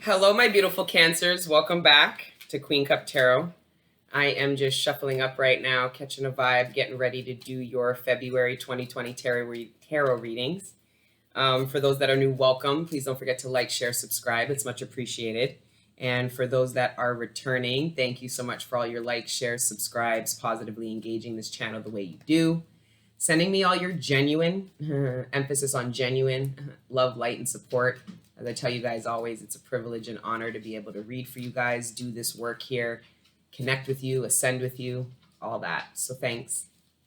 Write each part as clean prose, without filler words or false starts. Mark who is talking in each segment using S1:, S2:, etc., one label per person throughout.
S1: Hello, my beautiful Cancers. Welcome back to Queen Cup Tarot. I am just shuffling up right now, catching a vibe, getting ready to do your February 2020 tarot readings. For those that are new, welcome. Please don't forget to like, share, subscribe. It's much appreciated. And for those that are returning, thank you so much for all your likes, shares, subscribes, positively engaging this channel the way you do. Sending me all your genuine, emphasis on genuine, love, light, and support. As I tell you guys always, it's a privilege and honor to be able to read for you guys, do this work here, connect with you, ascend with you, all that. So thanks.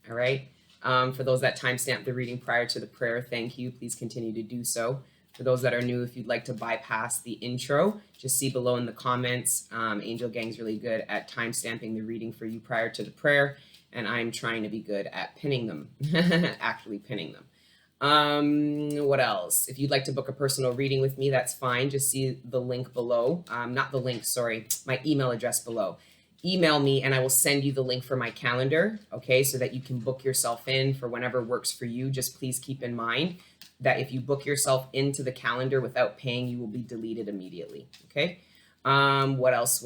S1: All right. For those that timestamp the reading prior to the prayer, thank you. Please continue to do so. For those that are new, if you'd like to bypass the intro, just see below in the comments. Angel Gang's really good at timestamping the reading for you prior to the prayer, and I'm trying to be good at pinning them, actually pinning them. What else? If you'd like to book a personal reading with me, that's fine. Just see the link below. Not the link, sorry, my email address below. Email me and I will send you the link for my calendar, okay, so that you can book yourself in for whenever works for you. Just please keep in mind that if you book yourself into the calendar without paying, you will be deleted immediately, okay? What else?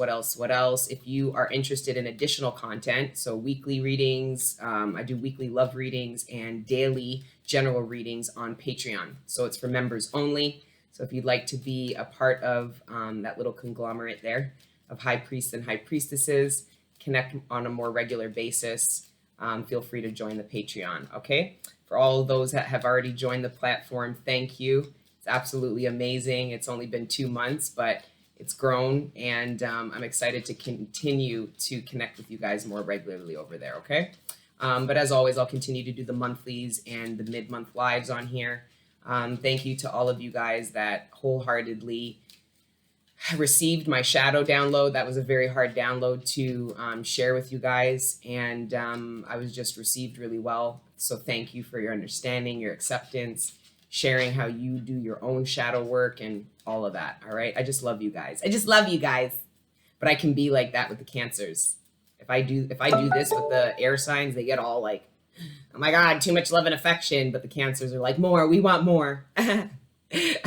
S1: If you are interested in additional content, so weekly readings, I do weekly love readings and daily general readings on Patreon. So it's for members only. So if you'd like to be a part of that little conglomerate there of high priests and high priestesses, connect on a more regular basis, feel free to join the Patreon, okay? For all of those that have already joined the platform, thank you. It's absolutely amazing. It's only been 2 months, but it's grown, and I'm excited to continue to connect with you guys more regularly over there, okay? But as always, I'll continue to do the monthlies and the mid-month lives on here. Thank you to all of you guys that wholeheartedly received my shadow download. That was a very hard download to share with you guys, and I was just received really well. So thank you for your understanding, your acceptance, sharing how you do your own shadow work and all of that. All right. I just love you guys. I just love you guys. But I can be like that with the Cancers. If I do this with the air signs, they get all like, oh my God, too much love and affection. But the Cancers are like, more, we want more. I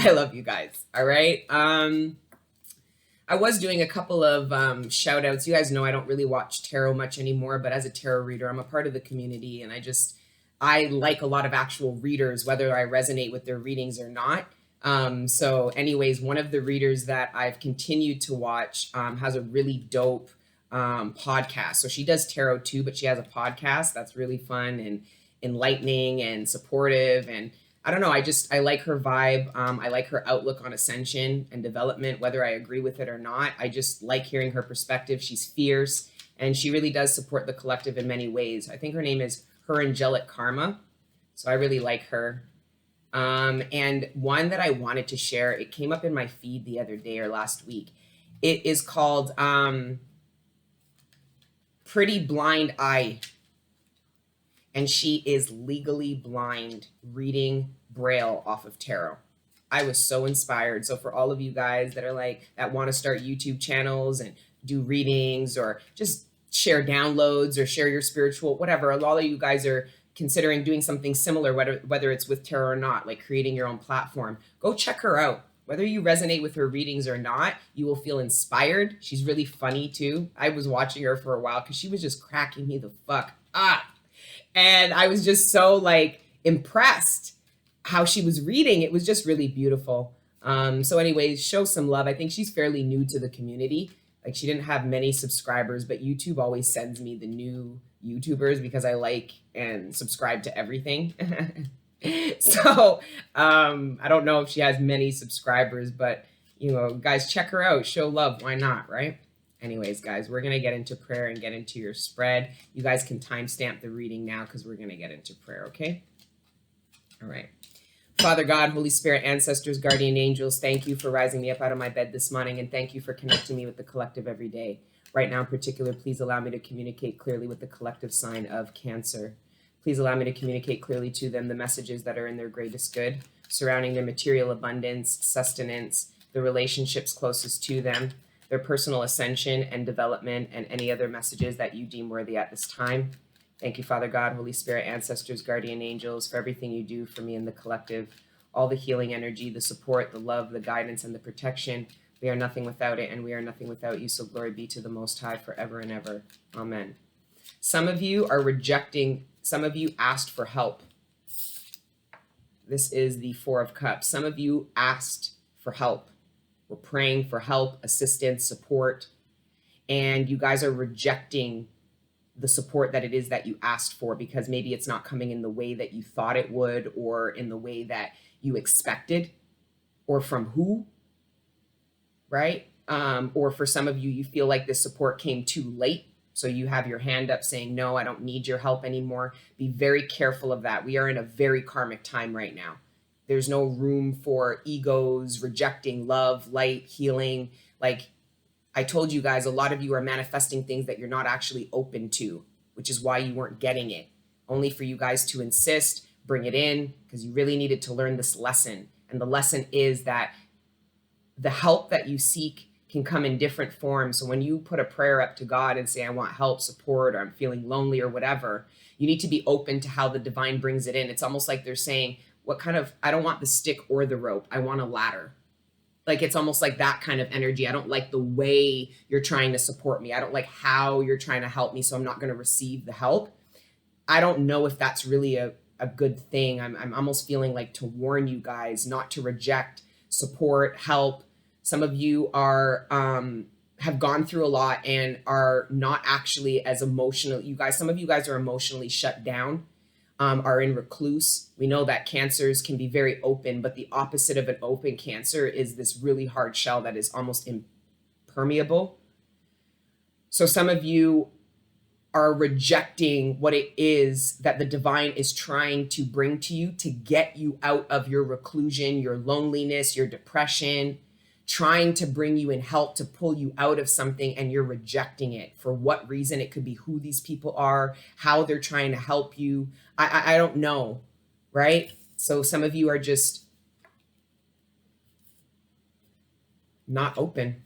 S1: love you guys. All right. I was doing a couple of shout outs. You guys know I don't really watch tarot much anymore, but as a tarot reader, I'm a part of the community, and I like a lot of actual readers, whether I resonate with their readings or not. So anyways, one of the readers that I've continued to watch has a really dope podcast. So she does tarot too, but she has a podcast that's really fun and enlightening and supportive. And I don't know, I like her vibe. I like her outlook on ascension and development, whether I agree with it or not. I just like hearing her perspective. She's fierce, and she really does support the collective in many ways. I think her name is Her Angelic Karma. So I really like her. And one that I wanted to share, it came up in my feed the other day or last week. It is called Pretty Blind Eye. And she is legally blind, reading Braille off of tarot. I was so inspired. So for all of you guys that are like, that want to start YouTube channels and do readings or just share downloads or share your spiritual, whatever, a lot of you guys are considering doing something similar, whether it's with tarot or not, like creating your own platform, go check her out. Whether you resonate with her readings or not, you will feel inspired. She's really funny too. I was watching her for a while because she was just cracking me the fuck up. And I was just so like impressed how she was reading. It was just really beautiful. So anyways, show some love. I think she's fairly new to the community. Like she didn't have many subscribers, but YouTube always sends me the new YouTubers because I like and subscribe to everything. So I don't know if she has many subscribers, but you know, guys, check her out. Show love. Why not? Right? Anyways, guys, we're going to get into prayer and get into your spread. You guys can timestamp the reading now because we're going to get into prayer, okay? All right. Father God, Holy Spirit, ancestors, guardian angels, thank you for rising me up out of my bed this morning, and thank you for connecting me with the collective every day. Right now in particular, please allow me to communicate clearly with the collective sign of Cancer. Please allow me to communicate clearly to them the messages that are in their greatest good, surrounding their material abundance, sustenance, the relationships closest to them, their personal ascension and development, and any other messages that you deem worthy at this time. Thank you, Father God, Holy Spirit, ancestors, guardian angels, for everything you do for me and the collective, all the healing energy, the support, the love, the guidance, and the protection, We are nothing without it, and we are nothing without you. So glory be to the Most High forever and ever. Amen. Some of you are rejecting, some of you asked for help. This is the Four of Cups. Some of you asked for help. We're praying for help, assistance, support, and you guys are rejecting the support that it is that you asked for because maybe it's not coming in the way that you thought it would or in the way that you expected or from who, right? Or for some of you, you feel like the support came too late. So you have your hand up saying, no, I don't need your help anymore. Be very careful of that. We are in a very karmic time right now. There's no room for egos, rejecting love, light, healing. Like I told you guys, a lot of you are manifesting things that you're not actually open to, which is why you weren't getting it. Only for you guys to insist, bring it in, because you really needed to learn this lesson. And the lesson is that the help that you seek can come in different forms. So when you put a prayer up to God and say, I want help, support, or I'm feeling lonely or whatever, you need to be open to how the divine brings it in. It's almost like they're saying, what kind of, I don't want the stick or the rope. I want a ladder. Like, it's almost like that kind of energy. I don't like the way you're trying to support me. I don't like how you're trying to help me. So I'm not going to receive the help. I don't know if that's really a good thing. I'm almost feeling like to warn you guys not to reject support, help. Some of you are have gone through a lot and are not actually as emotional. You guys, some of you guys are emotionally shut down, are in recluse. We know that cancers can be very open, but the opposite of an open cancer is this really hard shell that is almost impermeable. So some of you are rejecting what it is that the divine is trying to bring to you to get you out of your reclusion, your loneliness, your depression, trying to bring you in help to pull you out of something, and you're rejecting it. For what reason? It could be who these people are, how they're trying to help you. I don't know, right? So some of you are just not open.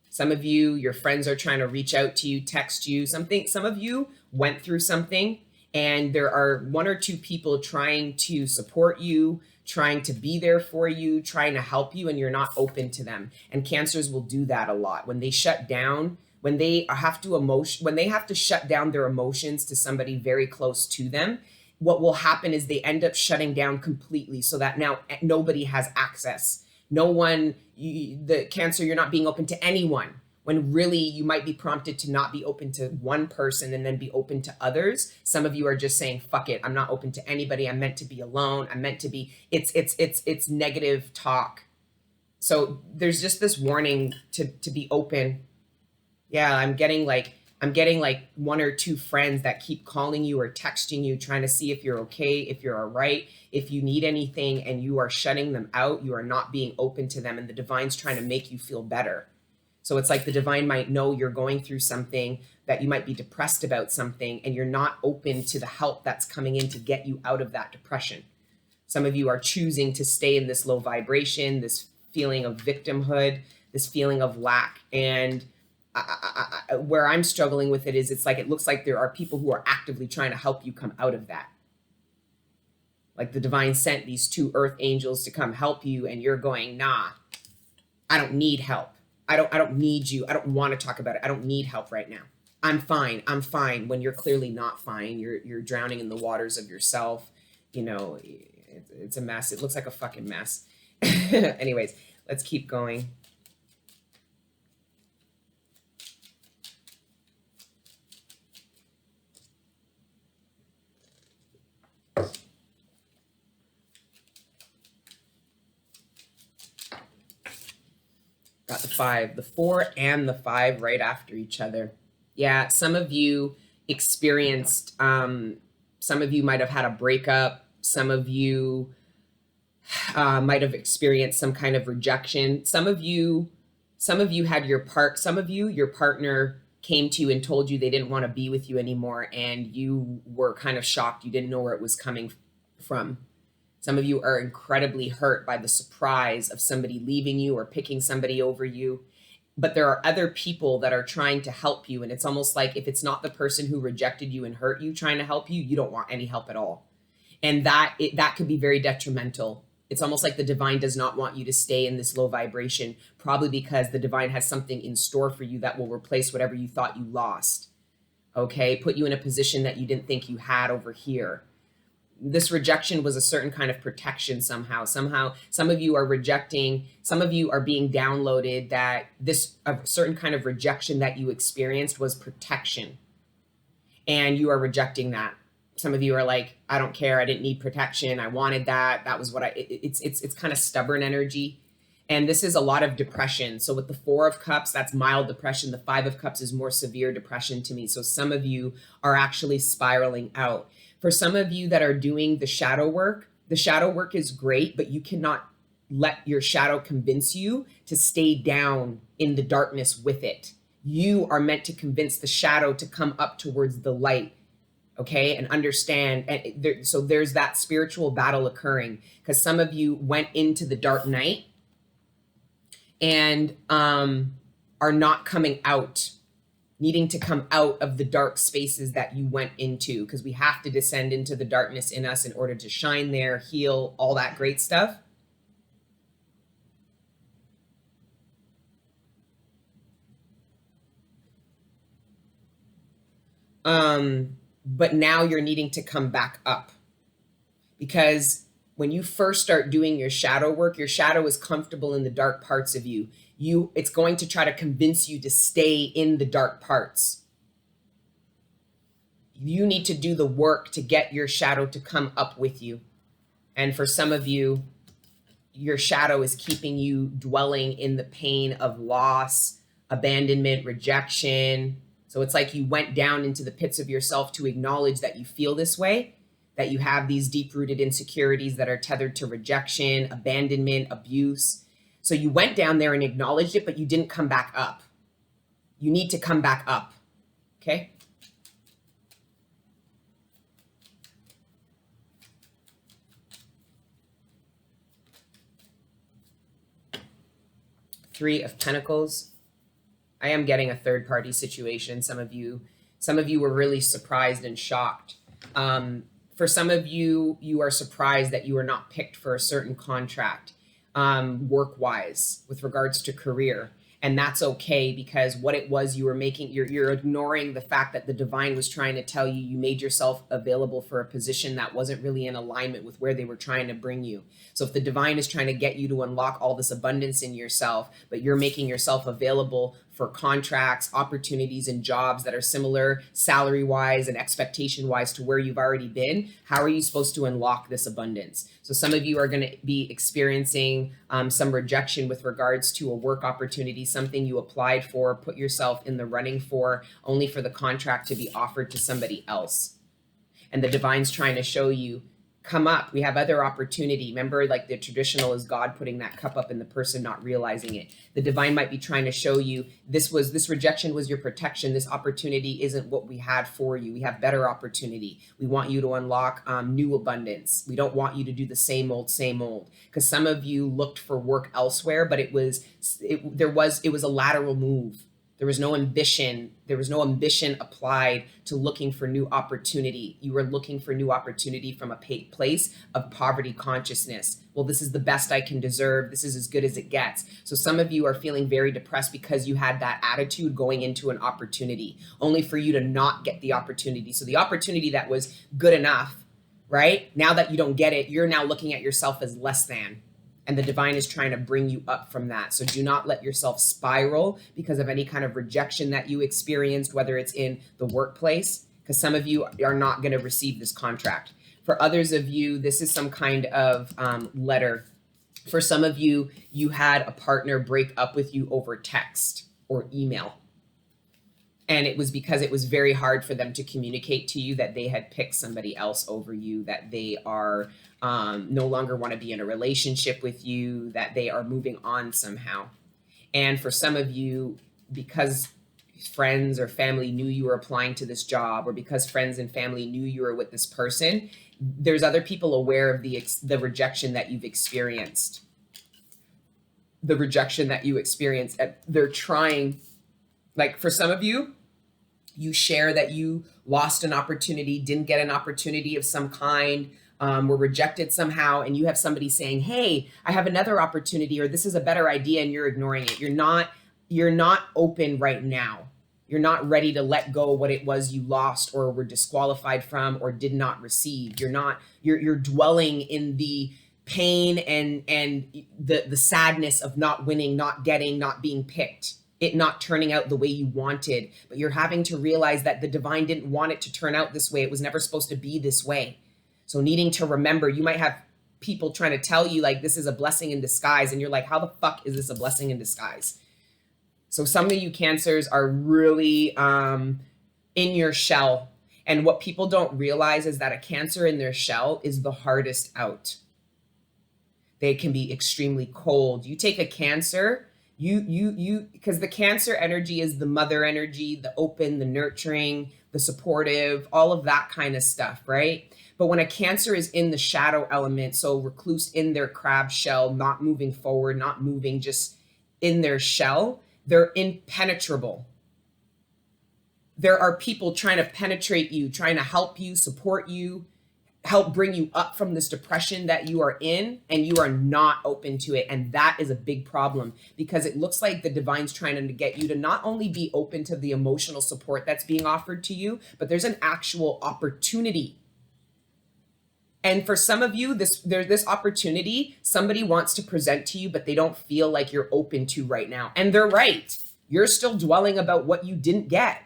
S1: Some of you, your friends are trying to reach out to you, text you, something. Some of you went through something, and there are one or two people trying to support you, trying to be there for you, trying to help you, and you're not open to them. And cancers will do that a lot. When they shut down, when they have to shut down their emotions to somebody very close to them, what will happen is they end up shutting down completely so that now nobody has access. No one, the Cancer, you're not being open to anyone, when really you might be prompted to not be open to one person and then be open to others. Some of you are just saying, fuck it, I'm not open to anybody. I'm meant to be alone. I'm meant to be, it's negative talk. So there's just this warning to be open. Yeah, I'm getting like one or two friends that keep calling you or texting you, trying to see if you're okay, if you're all right, if you need anything, and you are shutting them out. You are not being open to them, and the divine's trying to make you feel better. So it's like the divine might know you're going through something, that you might be depressed about something, and you're not open to the help that's coming in to get you out of that depression. Some of you are choosing to stay in this low vibration, this feeling of victimhood, this feeling of lack. And where I'm struggling with it is, it's like, it looks like there are people who are actively trying to help you come out of that. Like the divine sent these two earth angels to come help you, and you're going, nah, I don't need help. I don't need you. I don't want to talk about it. I don't need help right now. I'm fine. I'm fine. When you're clearly not fine. You're drowning in the waters of yourself. You know, it's a mess. It looks like a fucking mess. Anyways, let's keep going. Got the 5, the 4 and the 5 right after each other. Yeah, some of you experienced, some of you might have had a breakup. Some of you might have experienced some kind of rejection. Some of you had your partner came to you and told you they didn't want to be with you anymore, and you were kind of shocked. You didn't know where it was coming from. Some of you are incredibly hurt by the surprise of somebody leaving you or picking somebody over you. But there are other people that are trying to help you. And it's almost like, if it's not the person who rejected you and hurt you trying to help you, you don't want any help at all. And that could be very detrimental. It's almost like the divine does not want you to stay in this low vibration, probably because the divine has something in store for you that will replace whatever you thought you lost. Okay, put you in a position that you didn't think you had over here. This rejection was a certain kind of protection somehow. Some of you are rejecting, some of you are being downloaded that this a certain kind of rejection that you experienced was protection. And you are rejecting that. Some of you are like, I don't care, I didn't need protection, I wanted that. That was what it's kind of stubborn energy. And this is a lot of depression. So with the 4 of Cups, that's mild depression. The 5 of Cups is more severe depression to me. So some of you are actually spiraling out. For some of you that are doing the shadow work is great, but you cannot let your shadow convince you to stay down in the darkness with it. You are meant to convince the shadow to come up towards the light, okay, and understand. And so there's that spiritual battle occurring, because some of you went into the dark night and are not coming out, needing to come out of the dark spaces that you went into, because we have to descend into the darkness in us in order to shine there, heal, all that great stuff. But now you're needing to come back up, because when you first start doing your shadow work, your shadow is comfortable in the dark parts of you. It's going to try to convince you to stay in the dark parts. You need to do the work to get your shadow to come up with you. And for some of you, your shadow is keeping you dwelling in the pain of loss, abandonment, rejection. So it's like you went down into the pits of yourself to acknowledge that you feel this way, that you have these deep-rooted insecurities that are tethered to rejection, abandonment, abuse. So you went down there and acknowledged it, but you didn't come back up. You need to come back up, okay? Three of Pentacles. I am getting a third-party situation. Some of you were really surprised and shocked. For some of you, you are surprised that you are not picked for a certain contract, work-wise, with regards to career. And that's okay, because what it was you were making, you're ignoring the fact that the divine was trying to tell you you made yourself available for a position that wasn't really in alignment with where they were trying to bring you. So if the divine is trying to get you to unlock all this abundance in yourself, but you're making yourself available for contracts, opportunities, and jobs that are similar salary-wise and expectation-wise to where you've already been, how are you supposed to unlock this abundance? So some of you are going to be experiencing some rejection with regards to a work opportunity, something you applied for, put yourself in the running for, only for the contract to be offered to somebody else. And the divine's trying to show you, come up, we have other opportunity. Remember, like the traditional is God putting that cup up and the person not realizing it. The divine might be trying to show you this rejection was your protection. This opportunity isn't what we had for you. We have better opportunity. We want you to unlock new abundance. We don't want you to do the same old, because some of you looked for work elsewhere, but it was a lateral move. There was no ambition. There was no ambition applied to looking for new opportunity. You were looking for new opportunity from a place of poverty consciousness. Well, this is the best I can deserve. This is as good as it gets. So some of you are feeling very depressed because you had that attitude going into an opportunity, only for you to not get the opportunity. So the opportunity that was good enough, right? Now that you don't get it, you're now looking at yourself as less than. And the divine is trying to bring you up from that. So do not let yourself spiral because of any kind of rejection that you experienced, whether it's in the workplace, because some of you are not going to receive this contract. For others of you, this is some kind of letter. For some of you, you had a partner break up with you over text or email. And it was because it was very hard for them to communicate to you that they had picked somebody else over you, that they are no longer want to be in a relationship with you, that they are moving on somehow. And for some of you, because friends or family knew you were applying to this job, or because friends and family knew you were with this person, there's other people aware of the rejection that you've experienced. The rejection that you experienced. They're trying, like for some of you, you share that you lost an opportunity, didn't get an opportunity of some kind, were rejected somehow, and you have somebody saying, hey, I have another opportunity, or this is a better idea, and you're ignoring it. You're not open right now. You're not ready to let go of what it was you lost or were disqualified from or did not receive. You're dwelling in the pain and the sadness of not winning, not getting, not being picked, it not turning out the way you wanted. But you're having to realize that the divine didn't want it to turn out this way. It was never supposed to be this way. So needing to remember, you might have people trying to tell you like this is a blessing in disguise, and you're like, how the fuck is this a blessing in disguise? So some of you Cancers are really in your shell. And what people don't realize is that a Cancer in their shell is the hardest out. They can be extremely cold. You take a Cancer, because the Cancer energy is the mother energy, the open, the nurturing, the supportive, all of that kind of stuff, right? But when a Cancer is in the shadow element, so recluse in their crab shell, not moving forward, not moving, just in their shell, they're impenetrable. There are people trying to penetrate you, trying to help you, support you, help bring you up from this depression that you are in, and you are not open to it. And that is a big problem, because it looks like the divine's trying to get you to not only be open to the emotional support that's being offered to you, but there's an actual opportunity. And for some of you, there's this opportunity somebody wants to present to you, but they don't feel like you're open to right now. And they're right. You're still dwelling about what you didn't get.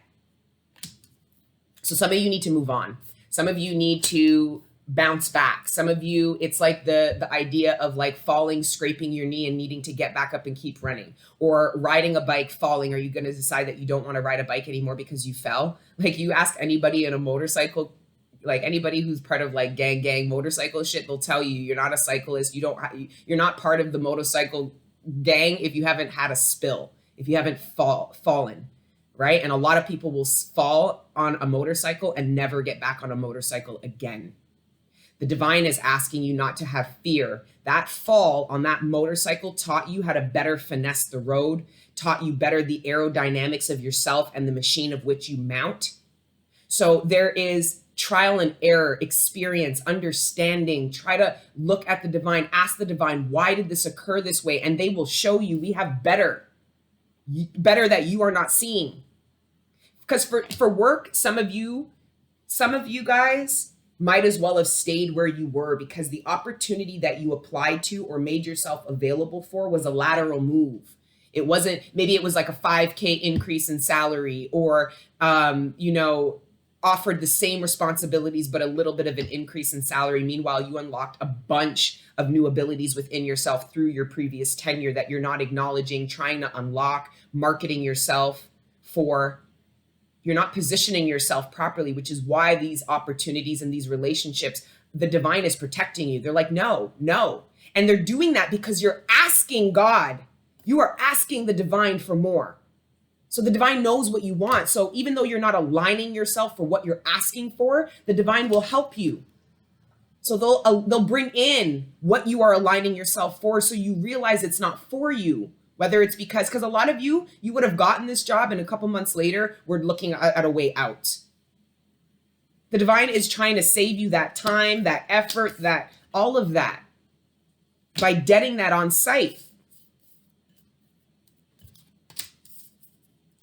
S1: So some of you need to move on. Some of you need to bounce back. Some of you, it's like the idea of like falling, scraping your knee and needing to get back up and keep running, or riding a bike, falling. Are you going to decide that you don't want to ride a bike anymore because you fell? Like, you ask anybody in a motorcycle, like anybody who's part of like gang motorcycle shit, they'll tell you you're not a cyclist. You're not part of the motorcycle gang if you haven't had a spill, if you haven't fallen. Right? And a lot of people will fall on a motorcycle and never get back on a motorcycle again. The divine is asking you not to have fear. That fall on that motorcycle taught you how to better finesse the road, taught you better the aerodynamics of yourself and the machine of which you mount. So there is trial and error, experience, understanding. Try to look at the divine, ask the divine, why did this occur this way? And they will show you we have better that you are not seeing. Because for work, some of you guys might as well have stayed where you were, because the opportunity that you applied to or made yourself available for was a lateral move. It wasn't, maybe it was like a 5K increase in salary, or, offered the same responsibilities, but a little bit of an increase in salary. Meanwhile, you unlocked a bunch of new abilities within yourself through your previous tenure that you're not acknowledging, trying to unlock, marketing yourself for. You're not positioning yourself properly, which is why these opportunities and these relationships, the divine is protecting you. They're like, no. And they're doing that because you're asking God. You are asking the divine for more. So the divine knows what you want. So even though you're not aligning yourself for what you're asking for, the divine will help you. So they'll bring in what you are aligning yourself for, so you realize it's not for you. Whether it's because a lot of you would have gotten this job and a couple months later, we're looking at a way out. The divine is trying to save you that time, that effort, that all of that by getting that on site.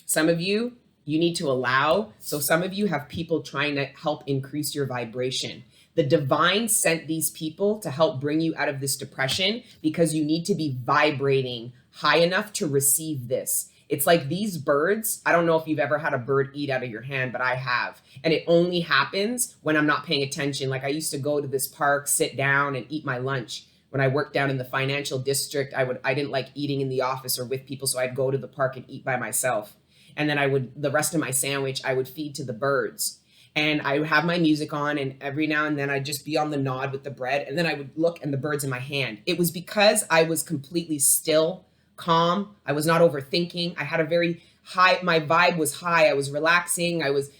S1: Some of you need to allow. So some of you have people trying to help increase your vibration. The divine sent these people to help bring you out of this depression, because you need to be vibrating high enough to receive this. It's like these birds. I don't know if you've ever had a bird eat out of your hand, but I have. And it only happens when I'm not paying attention. Like, I used to go to this park, sit down and eat my lunch. When I worked down in the financial district, I didn't like eating in the office or with people. So I'd go to the park and eat by myself. And then the rest of my sandwich, I would feed to the birds. And I would have my music on, and every now and then I'd just be on the nod with the bread. And then I would look, and the bird's in my hand. It was because I was completely still, calm. I was not overthinking. I had a very high, my vibe was high. I was relaxing. I was,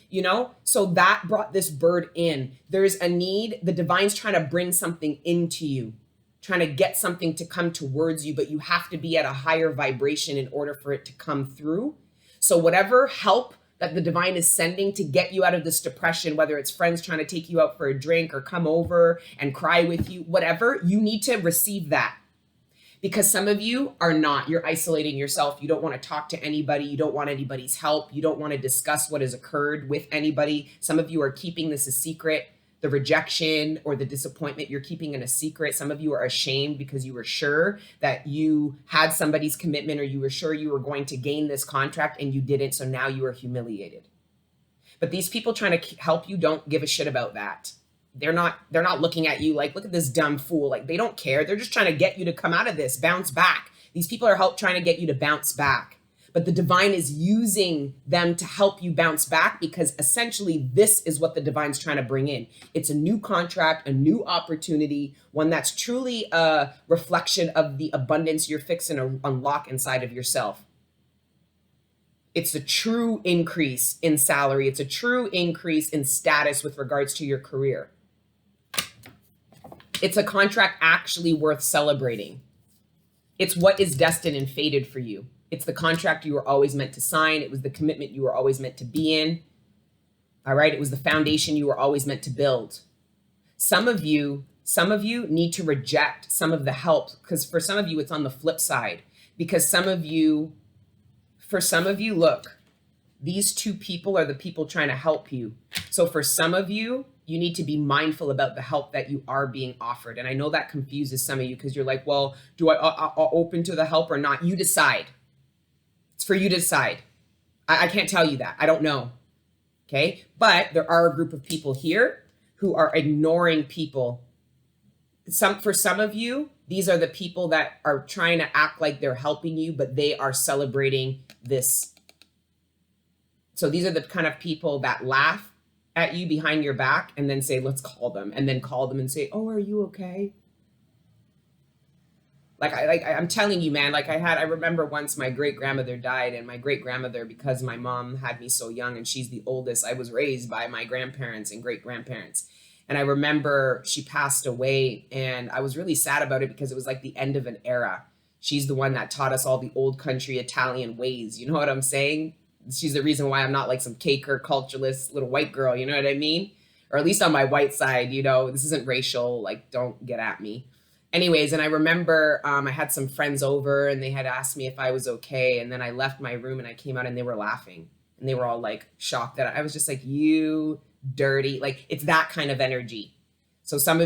S1: so that brought this bird in. There's a need. The divine's trying to bring something into you, trying to get something to come towards you, but you have to be at a higher vibration in order for it to come through. So whatever help that the divine is sending to get you out of this depression, whether it's friends trying to take you out for a drink or come over and cry with you, whatever, you need to receive that. Because some of you are not. You're isolating yourself. You don't want to talk to anybody. You don't want anybody's help. You don't want to discuss what has occurred with anybody. Some of you are keeping this a secret. The rejection or the disappointment you're keeping in a secret. Some of you are ashamed because you were sure that you had somebody's commitment, or you were sure you were going to gain this contract and you didn't. So now you are humiliated. But these people trying to help you don't give a shit about that. They're not looking at you like, look at this dumb fool. Like, they don't care. They're just trying to get you to come out of this, bounce back. These people are trying to get you to bounce back. But the divine is using them to help you bounce back, because essentially this is what the divine's trying to bring in. It's a new contract, a new opportunity, one that's truly a reflection of the abundance you're fixing to unlock inside of yourself. It's a true increase in salary. It's a true increase in status with regards to your career. It's a contract actually worth celebrating. It's what is destined and fated for you. It's the contract you were always meant to sign. It was the commitment you were always meant to be in. All right. It was the foundation you were always meant to build. Some of you need to reject some of the help, because for some of you, it's on the flip side. Because for some of you, look, these two people are the people trying to help you. So for some of you, you need to be mindful about the help that you are being offered. And I know that confuses some of you, because you're like, well, do I open to the help or not? You decide. It's for you to decide. I can't tell you that. I don't know. Okay. But there are a group of people here who are ignoring people. For some of you, these are the people that are trying to act like they're helping you, but they are celebrating this. So these are the kind of people that laugh at you behind your back and then say, let's call them, and then call them and say, oh, are you okay? I'm telling you, man, I remember once my great grandmother died, and my great grandmother, because my mom had me so young and she's the oldest, I was raised by my grandparents and great grandparents. And I remember she passed away, and I was really sad about it, because it was like the end of an era. She's the one that taught us all the old country Italian ways. You know what I'm saying? She's the reason why I'm not like some caker, culturalist little white girl. You know what I mean? Or at least on my white side, this isn't racial. Like, don't get at me. Anyways, and I remember I had some friends over, and they had asked me if I was okay. And then I left my room and I came out, and they were laughing, and they were all like shocked that I was just like, you dirty. Like, it's that kind of energy. So for some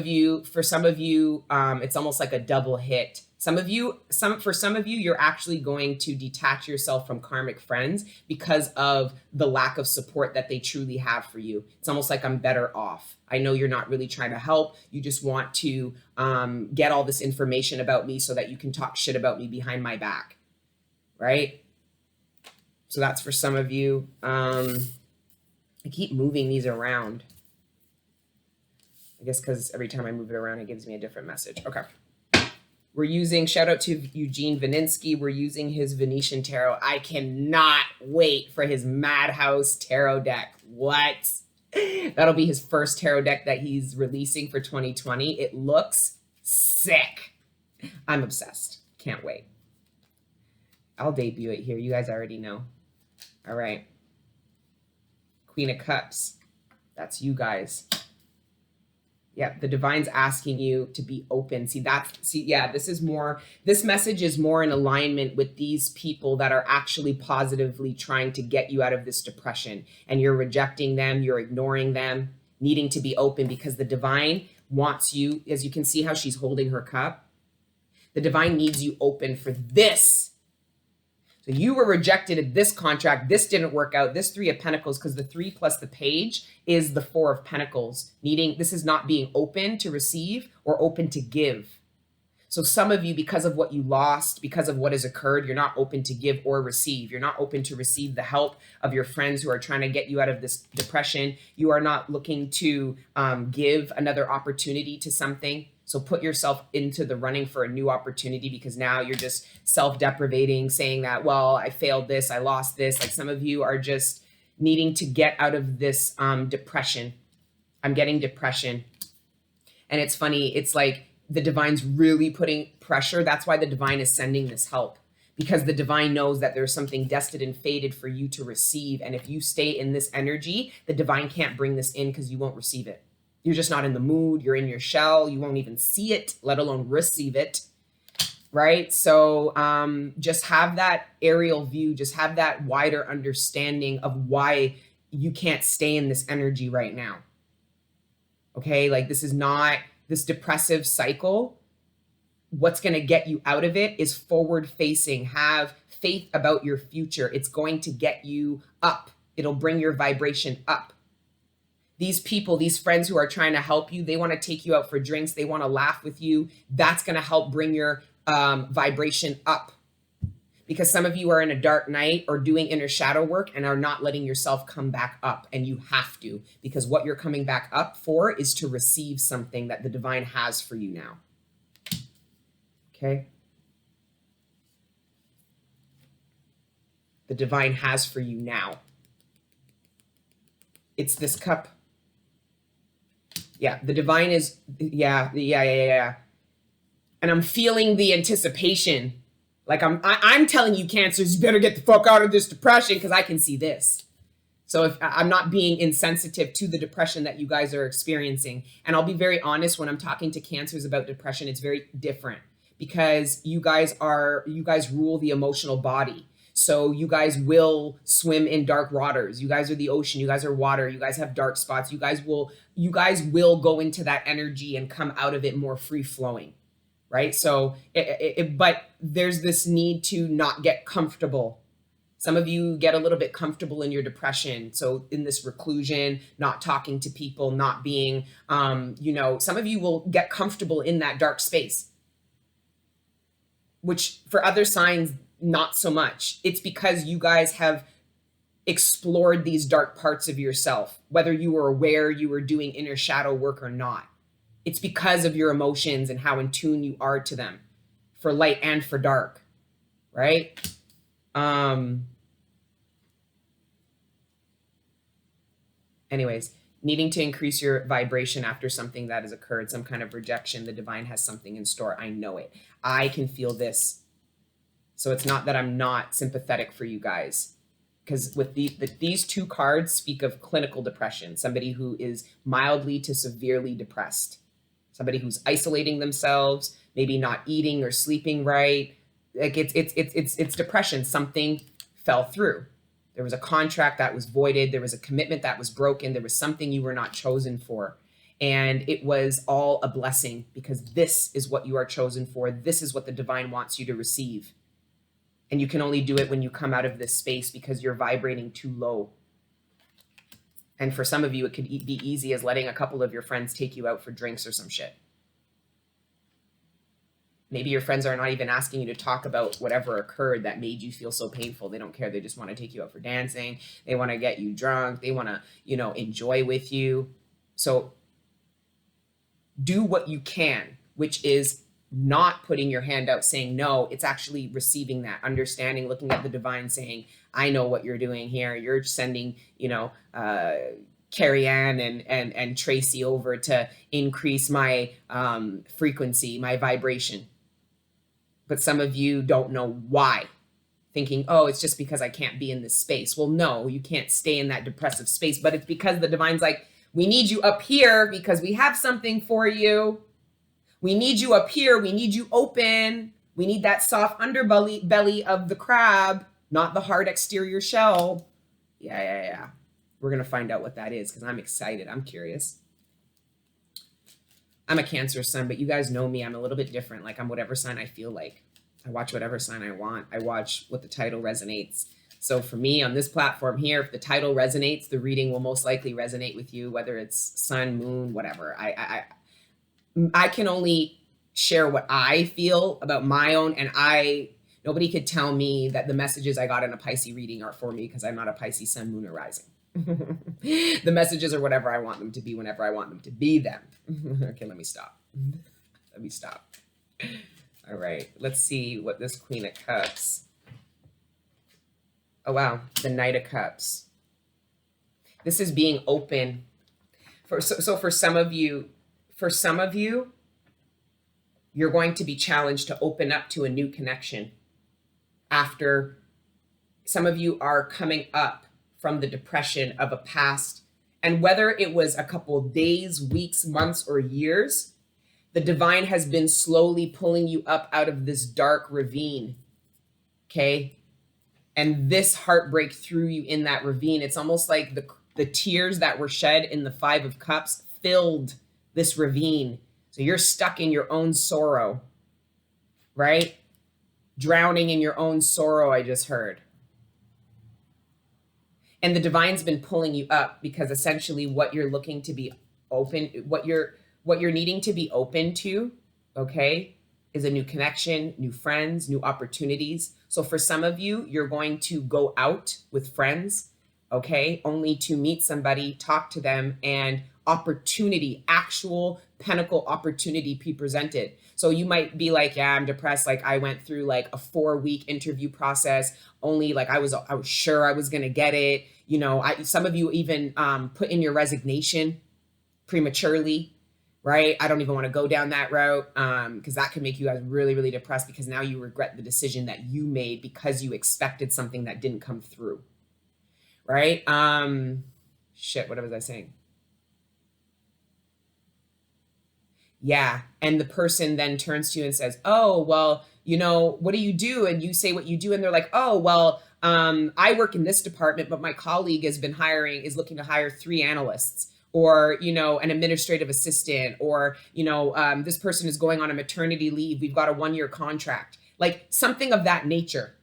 S1: of you, it's almost like a double hit. For some of you, you're actually going to detach yourself from karmic friends because of the lack of support that they truly have for you. It's almost like I'm better off. I know you're not really trying to help. You just want to get all this information about me so that you can talk shit about me behind my back, right? So that's for some of you. I keep moving these around. I guess because every time I move it around, it gives me a different message. Okay. We're using, shout out to Eugene Vininsky. We're using his Venetian Tarot. I cannot wait for his Madhouse Tarot deck. What? That'll be his first tarot deck that he's releasing for 2020. It looks sick. I'm obsessed. Can't wait. I'll debut it here. You guys already know. All right. Queen of Cups. That's you guys. Yeah, the divine's asking you to be open. This message is more in alignment with these people that are actually positively trying to get you out of this depression, and you're rejecting them, you're ignoring them, needing to be open, because the divine wants you, as you can see how she's holding her cup, the divine needs you open for this. So you were rejected at this contract. This didn't work out. This 3 of Pentacles, because the 3 plus the page is the 4 of Pentacles. This is not being open to receive or open to give. So some of you, because of what you lost, because of what has occurred, you're not open to give or receive. You're not open to receive the help of your friends who are trying to get you out of this depression. You are not looking to give another opportunity to something. So put yourself into the running for a new opportunity, because now you're just self-deprivating, saying that, well, I failed this, I lost this. Like, some of you are just needing to get out of this depression. I'm getting depression. And it's funny. It's like the divine's really putting pressure. That's why the divine is sending this help, because the divine knows that there's something destined and fated for you to receive. And if you stay in this energy, the divine can't bring this in because you won't receive it. You're just not in the mood. You're in your shell. You won't even see it, let alone receive it. Right? So just have that aerial view, just have that wider understanding of why you can't stay in this energy right now. Okay? Like, this is not this depressive cycle. What's going to get you out of it is forward facing. Have faith about your future. It's going to get you up. It'll bring your vibration up. These people, these friends who are trying to help you, they want to take you out for drinks. They want to laugh with you. That's going to help bring your vibration up. Because some of you are in a dark night or doing inner shadow work and are not letting yourself come back up. And you have to, because what you're coming back up for is to receive something that the divine has for you now. Okay? The divine has for you now. It's this cup. Yeah, the divine is, yeah. And I'm feeling the anticipation. Like I'm telling you, Cancers, you better get the fuck out of this depression, because I can see this. So if I'm not being insensitive to the depression that you guys are experiencing, and I'll be very honest, when I'm talking to Cancers about depression, it's very different, because you guys rule the emotional body. So you guys will swim in dark waters. You guys are the ocean. You guys are water. You guys have dark spots. You guys will go into that energy and come out of it more free flowing, right? So, but there's this need to not get comfortable. Some of you get a little bit comfortable in your depression. So in this reclusion, not talking to people, not being, some of you will get comfortable in that dark space, which for other signs, not so much. It's because you guys have explored these dark parts of yourself, whether you were aware you were doing inner shadow work or not. It's because of your emotions and how in tune you are to them, for light and for dark, right? Anyways, needing to increase your vibration after something that has occurred, some kind of rejection. The divine has something in store. I know it. I can feel this. So it's not that I'm not sympathetic for you guys, because with these two cards speak of clinical depression, somebody who is mildly to severely depressed, somebody who's isolating themselves, maybe not eating or sleeping right. Like it's depression. Something fell through. There was a contract that was voided. There was a commitment that was broken. There was something you were not chosen for. And it was all a blessing, because this is what you are chosen for. This is what the divine wants you to receive. And you can only do it when you come out of this space, because you're vibrating too low. And for some of you, it could be easy as letting a couple of your friends take you out for drinks or some shit. Maybe your friends are not even asking you to talk about whatever occurred that made you feel so painful. They don't care. They just want to take you out for dancing. They want to get you drunk. They want to, enjoy with you. So do what you can, which is not putting your hand out saying no. It's actually receiving that, understanding, looking at the divine, saying, I know what you're doing here. You're sending, Carrie Ann and Tracy over to increase my frequency, my vibration. But some of you don't know why, thinking, oh, it's just because I can't be in this space. Well, no, you can't stay in that depressive space, but it's because the divine's like, we need you up here because we have something for you. We need you up here. We need you open. We need that soft underbelly of the crab, not the hard exterior shell. Yeah. We're going to find out what that is, because I'm excited. I'm curious. I'm a Cancer sun, but you guys know me. I'm a little bit different. Like, I'm whatever sign I feel like. I watch whatever sign I want. I watch what the title resonates. So for me on this platform here, if the title resonates, the reading will most likely resonate with you, whether it's sun, moon, whatever. I can only share what I feel about my own, and nobody could tell me that the messages I got in a Pisces reading are for me, because I'm not a Pisces sun, moon, or rising. The messages are whatever I want them to be, whenever I want them to be them. Okay, let me stop. All right, let's see what this Queen of Cups. Oh, wow, the Knight of Cups. This is being open. So for some of you, you're going to be challenged to open up to a new connection. after. Some of you are coming up from the depression of a past, and whether it was a couple of days, weeks, months, or years, the divine has been slowly pulling you up out of this dark ravine. Okay? And this heartbreak threw you in that ravine. It's almost like the tears that were shed in the Five of Cups filled this ravine. So you're stuck in your own sorrow, right? Drowning in your own sorrow, I just heard. And the divine's been pulling you up because essentially what you're looking to be open, what you're needing to be open to, okay, is a new connection, new friends, new opportunities. So for some of you, you're going to go out with friends, okay, only to meet somebody, talk to them, and opportunity, actual pentacle opportunity be presented. So you might be like, yeah, I'm depressed. Like I went through like a 4-week interview process. Only like I was sure I was going to get it. You know, some of you even put in your resignation prematurely, right? I don't even want to go down that route because that can make you guys really, really depressed because now you regret the decision that you made because you expected something that didn't come through, right? Shit, what was I saying? Yeah. And the person then turns to you and says, oh, well, you know, what do you do? And you say what you do. And they're like, oh, well, I work in this department, but my colleague is looking to hire 3 analysts or, you know, an administrative assistant or, you know, this person is going on a maternity leave. We've got a 1-year contract, like something of that nature.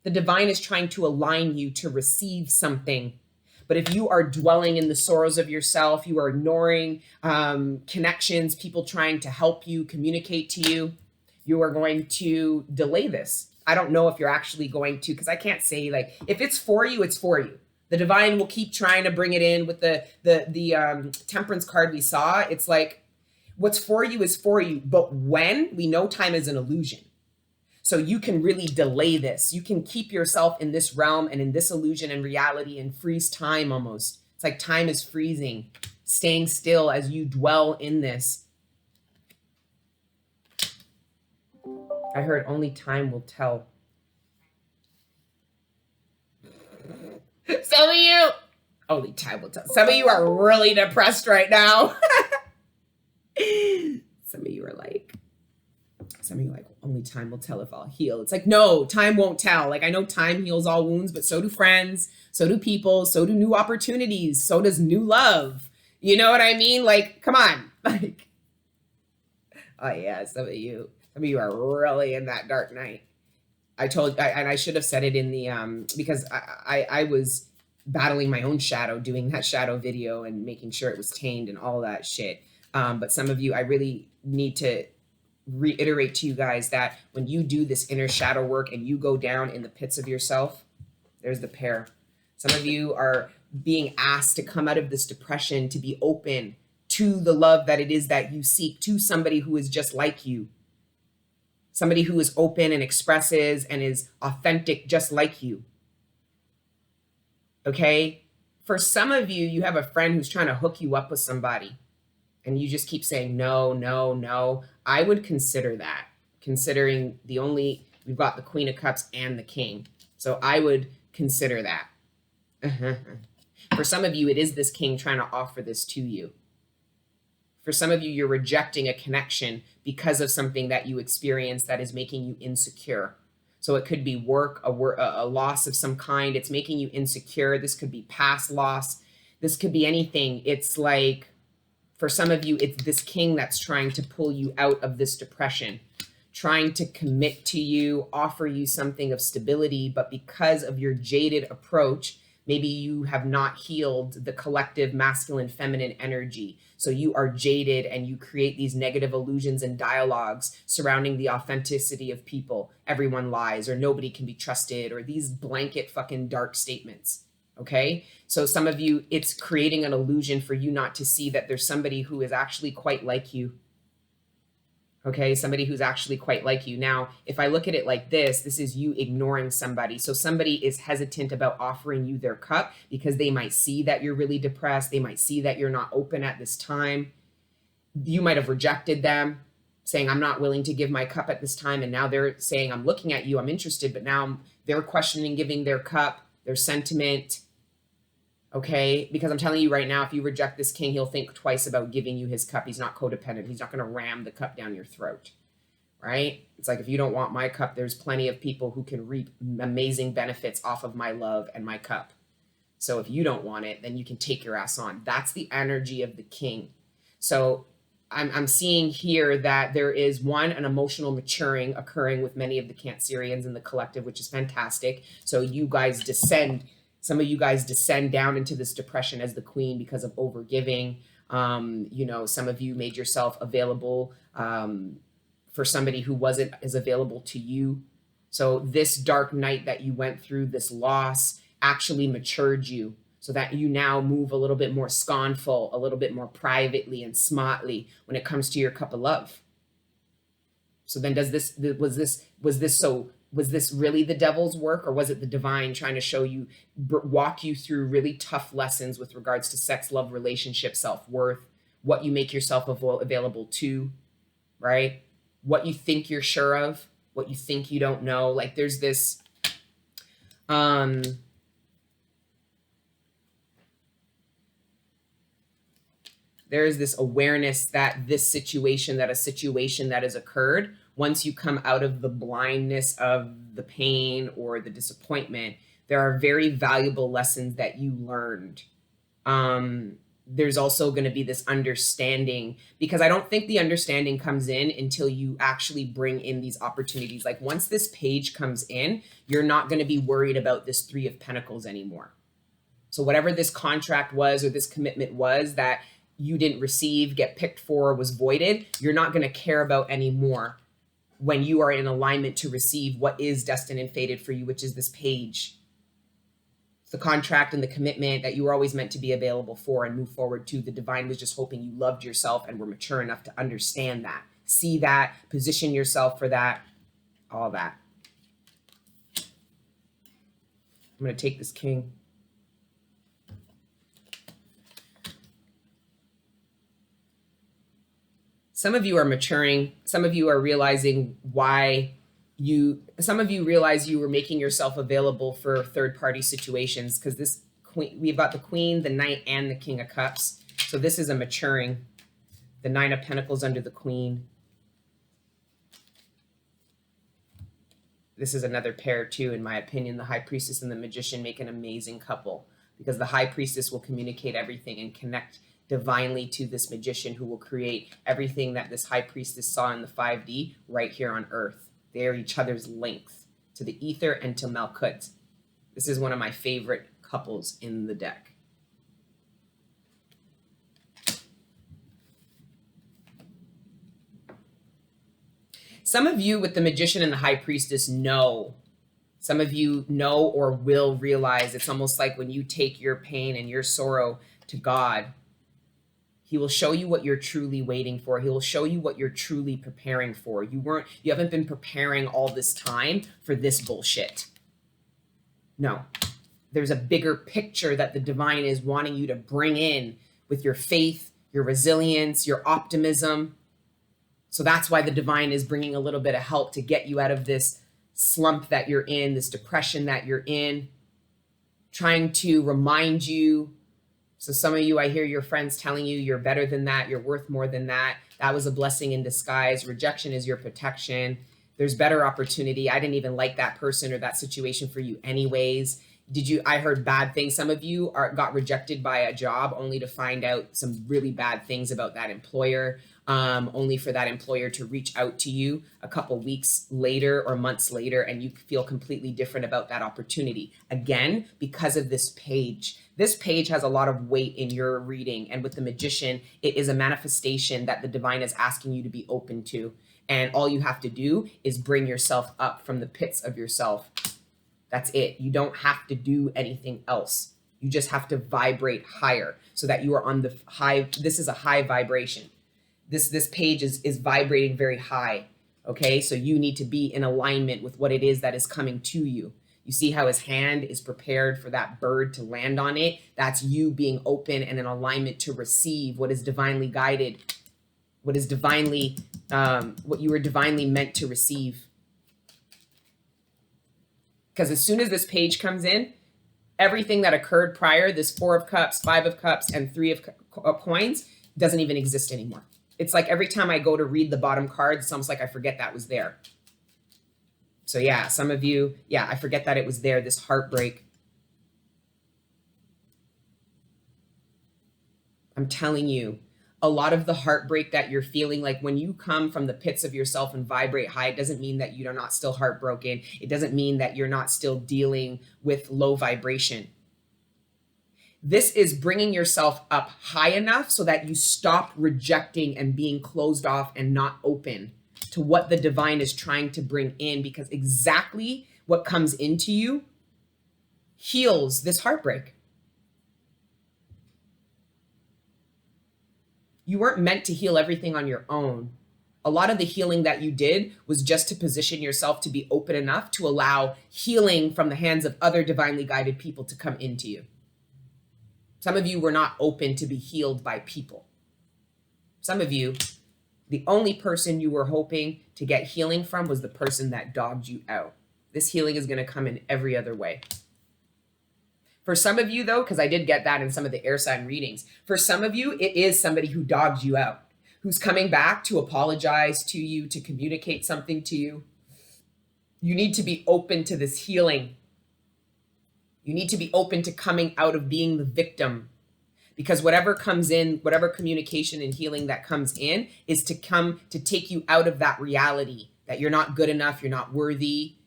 S1: The divine is trying to align you to receive something. But if you are dwelling in the sorrows of yourself, you are ignoring connections, people trying to help you, communicate to you, you are going to delay this. I don't know if you're actually going to, because I can't say like, if it's for you, it's for you. The divine will keep trying to bring it in with the temperance card we saw. It's like, what's for you is for you. But when we know time is an illusion. So you can really delay this. You can keep yourself in this realm and in this illusion and reality and freeze time almost. It's like time is freezing, staying still as you dwell in this. I heard only time will tell. Some of you, only time will tell. Some of you are really depressed right now. Some of you are like, only time will tell if I'll heal. It's like, no, time won't tell. Like, I know time heals all wounds, but so do friends, so do people, so do new opportunities, so does new love. You know what I mean? Like, come on. Like, oh yeah, some of you are really in that dark night. And I should have said it in the, because I was battling my own shadow, doing that shadow video and making sure it was tamed and all that shit. But some of you, I really need to reiterate to you guys that when you do this inner shadow work and you go down in the pits of yourself, there's the pair. Some of you are being asked to come out of this depression, to be open to the love that it is that you seek, to somebody who is just like you. Somebody who is open and expresses and is authentic just like you. Okay? For some of you, you have a friend who's trying to hook you up with somebody. And you just keep saying, no, no, no. I would consider that, considering we've got the Queen of Cups and the King. So I would consider that. For some of you, it is this King trying to offer this to you. For some of you, you're rejecting a connection because of something that you experience that is making you insecure. So it could be work, a loss of some kind. It's making you insecure. This could be past loss. This could be anything. It's like, for some of you, it's this King that's trying to pull you out of this depression, trying to commit to you, offer you something of stability, but because of your jaded approach, maybe you have not healed the collective masculine, feminine energy. So you are jaded and you create these negative illusions and dialogues surrounding the authenticity of people. Everyone lies, or nobody can be trusted, or these blanket fucking dark statements. Okay. So some of you, it's creating an illusion for you not to see that there's somebody who is actually quite like you. Okay. Somebody who's actually quite like you. Now, if I look at it like this is you ignoring somebody. So somebody is hesitant about offering you their cup because they might see that you're really depressed. They might see that you're not open at this time. You might have rejected them. saying, I'm not willing to give my cup at this time. And now they're saying, I'm looking at you, I'm interested, but now they're questioning giving their cup, their sentiment. Okay, because I'm telling you right now, if you reject this king, he'll think twice about giving you his cup. He's not codependent. He's not going to ram the cup down your throat, right? It's like, if you don't want my cup, there's plenty of people who can reap amazing benefits off of my love and my cup. So if you don't want it, then you can take your ass on. That's the energy of the king. So I'm seeing here that there is, one, an emotional maturing occurring with many of the Cancerians in the collective, which is fantastic. So you guys descend. Some of you guys descend down into this depression as the queen because of overgiving. You know, some of you made yourself available for somebody who wasn't as available to you. So this dark night that you went through, this loss, actually matured you so that you now move a little bit more scornful, a little bit more privately and smartly when it comes to your cup of love. So then was this really the devil's work, or was it the divine trying to show you, walk you through really tough lessons with regards to sex, love, relationship, self-worth, what you make yourself available to, right? What you think you're sure of, what you think you don't know. Like there's this, there is this awareness that a situation that has occurred, once you come out of the blindness of the pain or the disappointment, there are very valuable lessons that you learned. There's also going to be this understanding, because I don't think the understanding comes in until you actually bring in these opportunities. Like once this page comes in, you're not going to be worried about this Three of Pentacles anymore. So whatever this contract was or this commitment was that you didn't receive, get picked for, was voided, you're not going to care about anymore when you are in alignment to receive what is destined and fated for you, which is this page. It's the contract and the commitment that you were always meant to be available for and move forward to. The divine was just hoping you loved yourself and were mature enough to understand that, see that, position yourself for that, all that. I'm going to take this king. Some of you are maturing. Some of you are realizing some of you realize you were making yourself available for third-party situations, because this queen, we've got the Queen, the Knight, and the King of Cups. So this is a maturing. The Nine of Pentacles under the Queen. This is another pair too, in my opinion. The High Priestess and the Magician make an amazing couple, because the High Priestess will communicate everything and connect divinely to this Magician, who will create everything that this High Priestess saw in the 5D right here on Earth. They are each other's links to the ether and to Malkut. This is one of my favorite couples in the deck. Some of you with the Magician and the High Priestess know. Some of you know or will realize, it's almost like when you take your pain and your sorrow to God, He will show you what you're truly waiting for. He will show you what you're truly preparing for. You haven't been preparing all this time for this bullshit. No, there's a bigger picture that the divine is wanting you to bring in with your faith, your resilience, your optimism. So that's why the divine is bringing a little bit of help to get you out of this slump that you're in, this depression that you're in, trying to remind you. So some of you, I hear your friends telling you you're better than that, you're worth more than that. That was a blessing in disguise. Rejection is your protection. There's better opportunity. I didn't even like that person or that situation for you anyways. I heard bad things. Some of you got rejected by a job only to find out some really bad things about that employer, only for that employer to reach out to you a couple weeks later or months later, and you feel completely different about that opportunity. Again, because of this page. This page has a lot of weight in your reading, and with the Magician, it is a manifestation that the divine is asking you to be open to. And all you have to do is bring yourself up from the pits of yourself. That's it. You don't have to do anything else. You just have to vibrate higher so that you are on the high. This is a high vibration. This page is vibrating very high. Okay, so you need to be in alignment with what it is that is coming to you. You see how his hand is prepared for that bird to land on it? That's you being open and in alignment to receive what is divinely guided, what is divinely what you were divinely meant to receive. Because as soon as this page comes in, everything that occurred prior, this 4 of Cups, 5 of Cups, and 3 of Coins, doesn't even exist anymore. It's like every time I go to read the bottom cards, it's almost like I forget that was there. So yeah, some of you, yeah, I forget that it was there, this heartbreak. I'm telling you, a lot of the heartbreak that you're feeling, like when you come from the pits of yourself and vibrate high, it doesn't mean that you're not still heartbroken. It doesn't mean that you're not still dealing with low vibration. This is bringing yourself up high enough so that you stop rejecting and being closed off and not open to what the divine is trying to bring in, because exactly what comes into you heals this heartbreak. You weren't meant to heal everything on your own. A lot of the healing that you did was just to position yourself to be open enough to allow healing from the hands of other divinely guided people to come into you. Some of you were not open to be healed by people. Some of you, the only person you were hoping to get healing from was the person that dogged you out. This healing is going to come in every other way. For some of you, though, because I did get that in some of the air sign readings, for some of you, it is somebody who dogged you out, who's coming back to apologize to you, to communicate something to you. You need to be open to this healing. You need to be open to coming out of being the victim, because whatever comes in, whatever communication and healing that comes in is to come to take you out of that reality that you're not good enough, you're not worthy,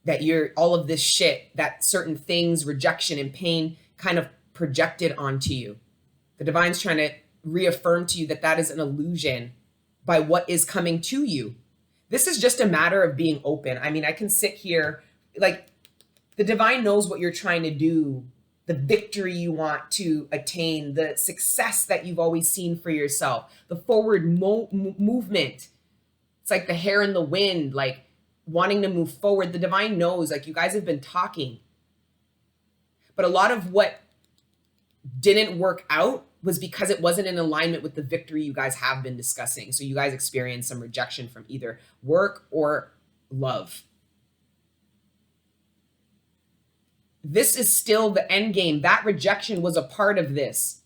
S1: that you're all of this shit, that certain things, rejection and pain kind of projected onto you. The divine's trying to reaffirm to you that that is an illusion by what is coming to you. This is just a matter of being open. I mean, I can sit here, like, the divine knows what you're trying to do, the victory you want to attain, the success that you've always seen for yourself, the forward movement. It's like the hair in the wind, like wanting to move forward. The divine knows, like, you guys have been talking. But a lot of what didn't work out was because it wasn't in alignment with the victory you guys have been discussing. So you guys experienced some rejection from either work or love. This is still the end game. That rejection was a part of this.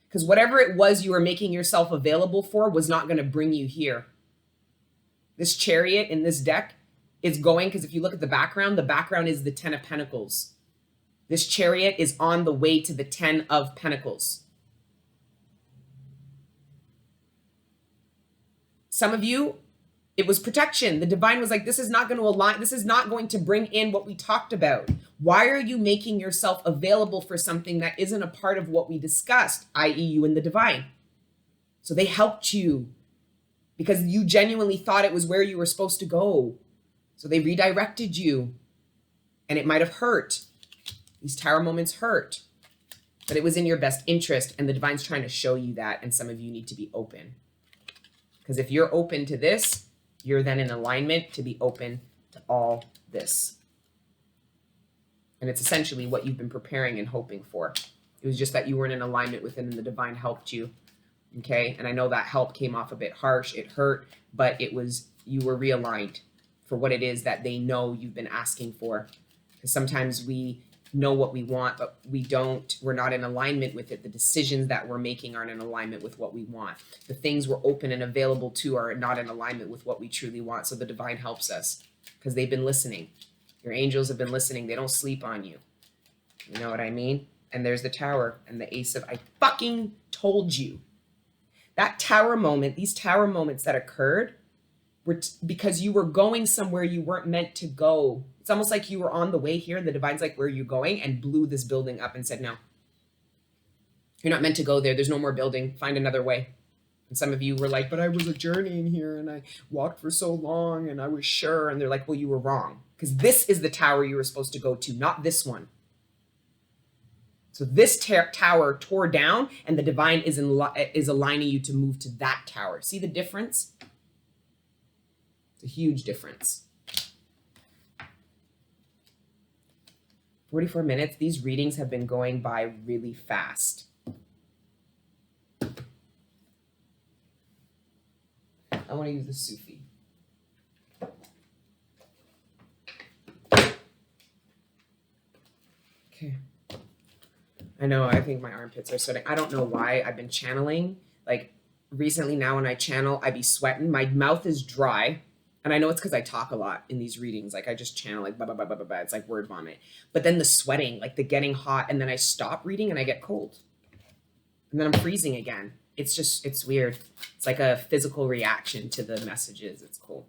S1: Because whatever it was you were making yourself available for was not going to bring you here. This Chariot in this deck is going, because if you look at the background is the 10 of Pentacles. This Chariot is on the way to the 10 of Pentacles. Some of you, it was protection. The divine was like, this is not going to align. This is not going to bring in what we talked about. Why are you making yourself available for something that isn't a part of what we discussed, i.e. you and the divine? So they helped you because you genuinely thought it was where you were supposed to go. So they redirected you, and it might have hurt. These tower moments hurt, but it was in your best interest, and the divine's trying to show you that, and some of you need to be open. Because if you're open to this, you're then in alignment to be open to all this. And it's essentially what you've been preparing and hoping for. It was just that you weren't in alignment with it, and the divine helped you. Okay? And I know that help came off a bit harsh. It hurt, but it was, you were realigned for what it is that they know you've been asking for. Because sometimes we know what we want, but we're not in alignment with it. The decisions that we're making aren't in alignment with what we want. The things we're open and available to are not in alignment with what we truly want. So the divine helps us because they've been listening. Your angels have been listening. They don't sleep on you. You know what I mean? And there's the tower and the ace of, I fucking told you. That tower moment, these tower moments that occurred were because you were going somewhere you weren't meant to go. It's almost like you were on the way here and the divine's like, where are you going? And blew this building up and said, no, you're not meant to go there. There's no more building. Find another way. And some of you were like, but I was journeying here and I walked for so long and I was sure. And they're like, well, you were wrong. Because this is the tower you were supposed to go to, not this one. So this tower tore down and the divine is aligning you to move to that tower. See the difference? It's a huge difference. 44 minutes. These readings have been going by really fast. I want want to use the Sufi. Okay. I know, I think my armpits are sweating. I don't know why. I've been channeling. Like, recently now when I channel, I be sweating. My mouth is dry. And I know it's because I talk a lot in these readings. Like, I just channel, like, blah, blah, blah, blah, blah, blah. It's like word vomit. But then the sweating, like the getting hot, and then I stop reading and I get cold. And then I'm freezing again. It's just, it's weird. It's like a physical reaction to the messages. It's cool.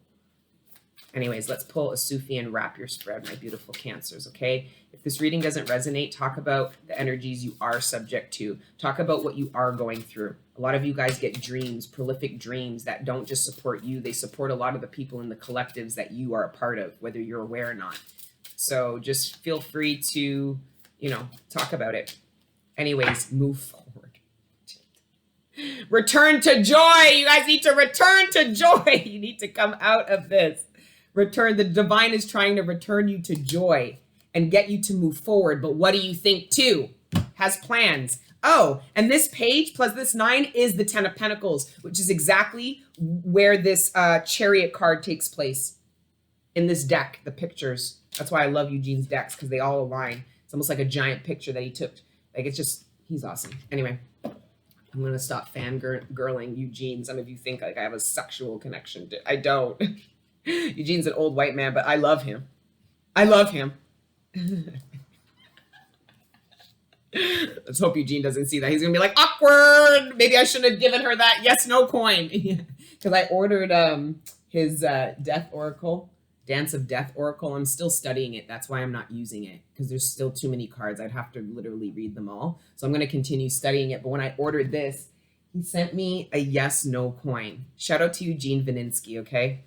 S1: Anyways, let's pull a Sufi and wrap your spread, my beautiful Cancers, okay? If this reading doesn't resonate, talk about the energies you are subject to. Talk about what you are going through. A lot of you guys get dreams, prolific dreams that don't just support you. They support a lot of the people in the collectives that you are a part of, whether you're aware or not. So just feel free to, you know, talk about it. Anyways, move forward. Return to joy. You guys need to return to joy. You need to come out of this. Return. The divine is trying to return you to joy and get you to move forward. But what do you think too? Has plans. Oh, and this page plus this 9 is the 10 of Pentacles, which is exactly where this Chariot card takes place in this deck, the pictures. That's why I love Eugene's decks, because they all align. It's almost like a giant picture that he took. Like, it's just, he's awesome. Anyway, I'm going to stop fangirling Eugene. Some of you think like I have a sexual connection to, I don't. Eugene's an old white man, but I love him. I love him. Let's hope Eugene doesn't see that. He's gonna be like, awkward. Maybe I shouldn't have given her that yes, no coin. Because I ordered his Death Oracle, Dance of Death Oracle. I'm still studying it. That's why I'm not using it, because there's still too many cards. I'd have to literally read them all. So I'm gonna continue studying it. But when I ordered this, he sent me a yes, no coin. Shout out to Eugene Vininsky, okay?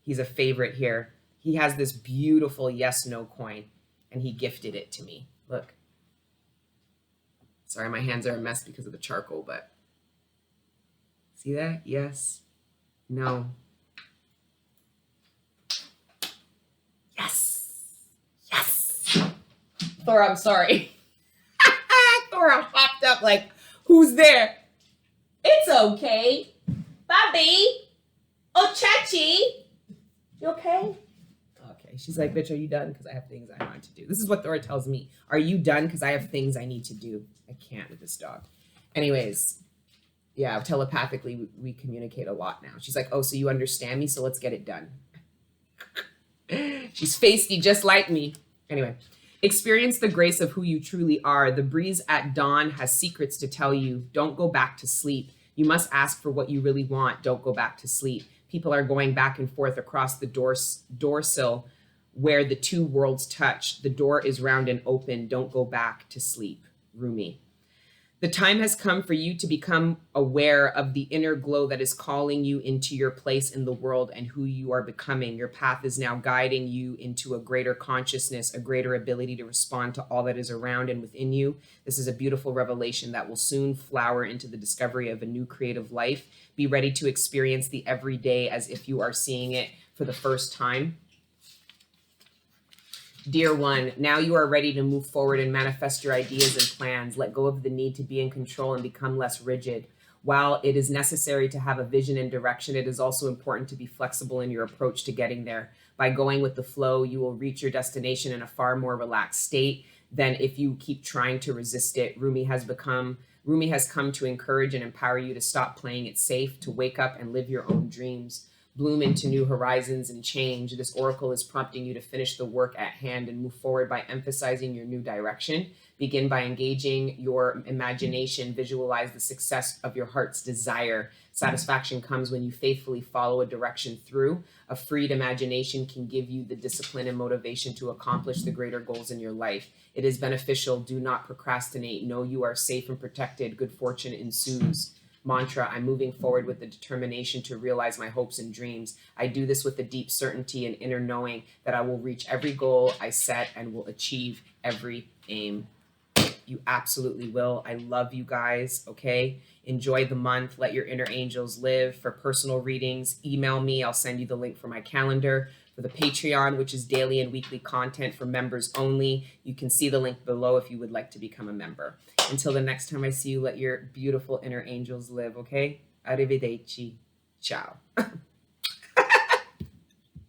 S1: He's a favorite here. He has this beautiful yes, no coin, and he gifted it to me. Look. Sorry, my hands are a mess because of the charcoal, but see that? Yes, no. Yes, yes. Thora, I'm sorry. Thora hopped up like, who's there? It's okay. Bobby. Oh, Chachi. You okay? Okay. She's like, bitch, are you done? Because I have things I want to do. This is what Thora tells me. Are you done? Because I have things I need to do. I can't with this dog. Anyways, yeah, telepathically, we communicate a lot now. She's like, oh, so you understand me? So let's get it done. She's feisty just like me. Anyway, experience the grace of who you truly are. The breeze at dawn has secrets to tell you. Don't go back to sleep. You must ask for what you really want. Don't go back to sleep. People are going back and forth across the door sill where the two worlds touch. The door is round and open. Don't go back to sleep. Rumi. The time has come for you to become aware of the inner glow that is calling you into your place in the world and who you are becoming. Your path is now guiding you into a greater consciousness, a greater ability to respond to all that is around and within you. This is a beautiful revelation that will soon flower into the discovery of a new creative life. Be ready to experience the everyday as if you are seeing it for the first time. Dear one, now you are ready to move forward and manifest your ideas and plans. Let go of the need to be in control and become less rigid. While it is necessary to have a vision and direction, it is also important to be flexible in your approach to getting there. By going with the flow, you will reach your destination in a far more relaxed state than if you keep trying to resist it. Rumi has come to encourage and empower you to stop playing it safe, to wake up and live your own dreams. Bloom into new horizons and change. This oracle is prompting you to finish the work at hand and move forward by emphasizing your new direction. Begin by engaging your imagination. Visualize the success of your heart's desire. Satisfaction comes when you faithfully follow a direction through. A freed imagination can give you the discipline and motivation to accomplish the greater goals in your life. It is beneficial. Do not procrastinate. Know you are safe and protected. Good fortune ensues. Mantra, I'm moving forward with the determination to realize my hopes and dreams. I do this with a deep certainty and inner knowing that I will reach every goal I set and will achieve every aim. You absolutely will. I love you guys, okay? Enjoy the month. Let your inner angels live. For personal readings, email me. I'll send you the link for my calendar. For the Patreon, which is daily and weekly content for members only, you can see the link below if you would like to become a member. Until the next time I see you, let your beautiful inner angels live, okay? Arrivederci. Ciao.